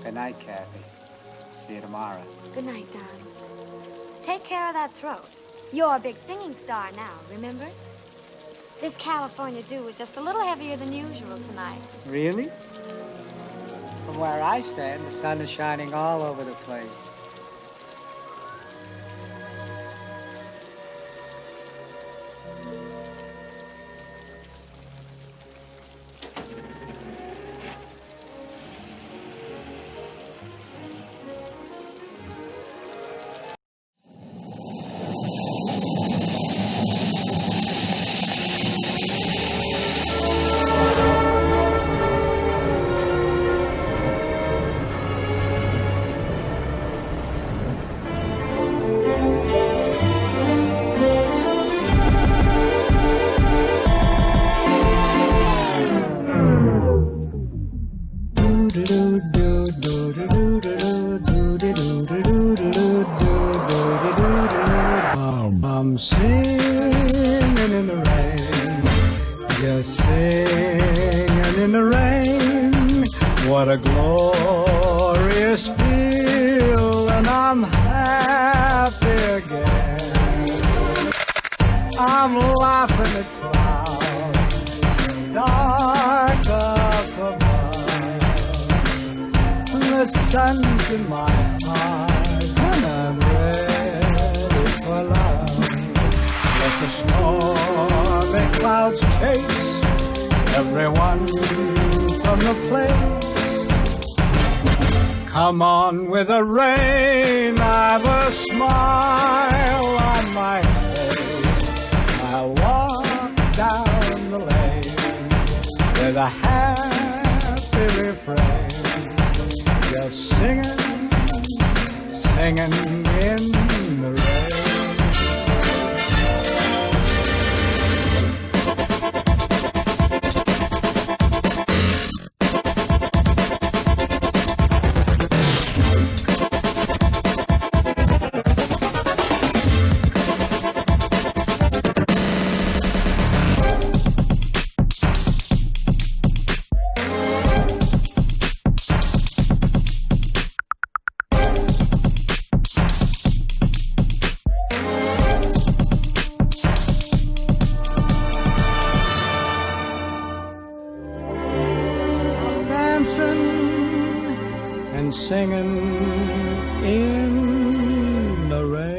Good night, Kathy. See you tomorrow. Good night, darling. Take care of that throat. You're a big singing star now, remember? This California dew was just a little heavier than usual tonight. Really? From where I stand, the sun is shining all over the place. I'm singing in the rain, just singing in the rain. What a glorious feel, and I'm happy again. I'm laughing at clouds so dark up above. The sun's in my heart, and I'm ready for love. Let the stormy clouds chase everyone from the place. Come on with the rain, I've a smile on my face. I'll walk down the lane with a happy refrain, just singing, singing in the rain. And singing in the rain.